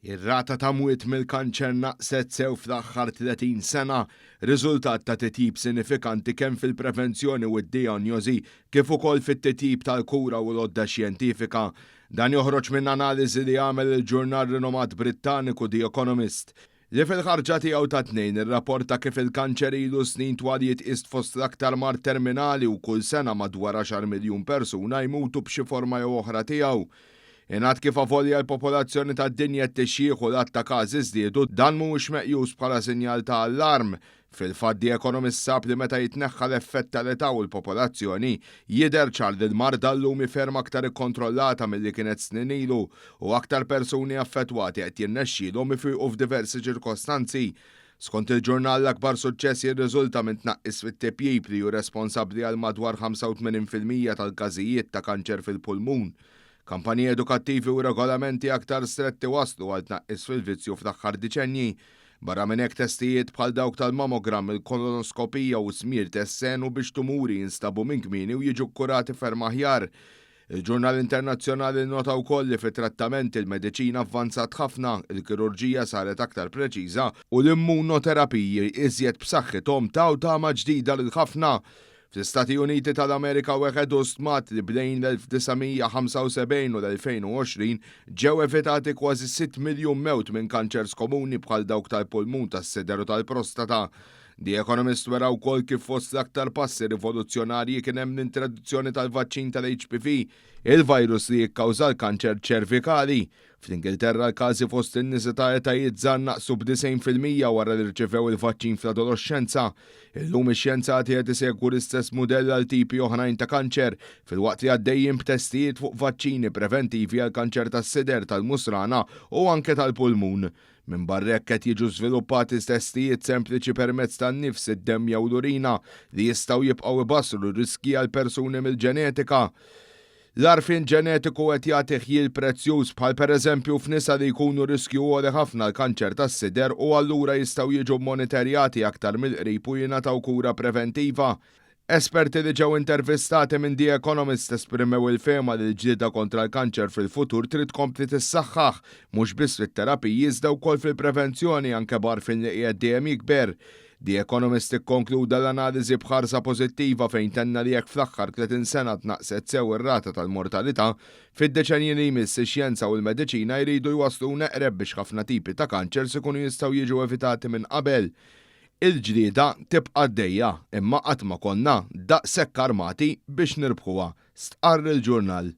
Ir-rata ta' mwiet mill-kanċer naqset sew fl-aħħar 30 sena, riżultat ta' titjib sinifikanti kemm fil-prevenzjoni u d-dijanjosi kif ukoll fit-titjib tal-kura u l-odda xjentifika. Dan joħroġ minn analiżi li għamel il-ġurnal rinomat Brittaniku The Economist. Li fil-ħarġa tiegħu ta' tnejn irrapporta kif il-kanċer ilu snin twal jitqies fost l-aktar mar terminali u kull sena madwar 10 miljun persuna jmutu b'xi forma jew oħra tiegħu. Ingħad kif avolja l-popolazzjoni tad-dinja t-tixjieħ u l-att ta' każi żdiedu, dan mhuwiex meqjus bħala sinjal ta' allarm. Fil-fatt The Economist sab li meta jitneħħa l-effett tal-età u l-popolazzjoni jidher ċar li l-marda llum ferm aktar ikkontrollata milli kienet snin ilu u aktar persuni affettwati qed jirnexxielhom ifiequ f'diversi ċirkostanzi. Skont il-ġurnal l-akbar suċċess jirriżulta minn tnaqqis fit-tepjib li hu responsabbli għal madwar 85% tal-każijiet ta' kanċer fil-pulmun. Kampanji edukattivi u regolamenti aktar stretti waslu għal tnaqqis fil-vizzju fl-aħħar diċenji. Barra minn hekk testijiet bħal dawk tal-mammogram, il-kolonoskopija u smir tessenu biex tumuri jinstabu minn kmieni u jiġu kkurati ferm aħjar. Il-Ġurnal Internazzjonali nota wkoll li fit-trattament il-mediċina avvanzat ħafna, il-kirurġija saret aktar preċiża u l-immunoterapiji iżjed b'saħħithom taw tama ġdida lil ħafna. Fl-Istati Uniti tal-Amerika weħedu stmat li bdejn l-1975 u l-2020 ġew evitati kważi 6 miljun mewt minn kanċers komuni bħal dawk tal-pulmun, tas-sider u tal-prostata. The Economist wera wkoll kif fost l-aktar passi rivoluzzjonarji kien hemm l-introduzzjoni tal-vaċċin tal-HPV, il-virus li jikkawża l-kanċer ċervikali. Fl-Ingilterra l-każi fost in-nisa ta' etajiet żgħar naqsu b'90% wara li rċevew il-vaċċin fl-adolescenza. Illum ix-xjenzati qed isegwu l-istess mudell għal tipi oħrajn ta' kanċer filwaqt li għaddejjin b'testijiet fuq vaċċini preventivi għal kanċer tas-sider, tal-musrana u anke tal-pulmun. Minn barra hekk qed jiġu żviluppati testijiet sempliċi permezz tan-nifs, id-demm jew l-urina li jistgħu jibqgħu ibassru riski għal persuni mill-ġenetika. L-arfin ġenetiku qed jagħti ħjiel prezzjuż bħal pereżempju f'nisa li jkunu riskju għoli ħafna l-kanċer tas-sider u allura jistgħu jiġu monitorjati aktar mill-qrib u jingħataw kura preventiva. Esperti li ġew intervistati minn The Economist esprimew il-fehma li l-ġlieda kontra l-kanċer fil-futur trid tkompli tissaħħaħ mhux biss fit-terapiji iżda wkoll fil-prevenzjoni anke b'arfin li qiegħed dejjem jikber. The Economist ikkonkluda l-analiżi b'ħarsa pożittiva fejn tenna li jekk fl-aħħar 30 sena tnaqset sew ir-rata tal-mortalità, fid-deċenji li jmiss ix-xjenza u l-mediċina jridu jwasslu neqreb biex ħafna tipi ta' kanċer se jkunu jistgħu jiġu evitati minn qabel. Il-ġlieda tibqa' għaddejja imma qatt ma konna daqshekk armati biex nirbħuha, stqarr il-ġurnal.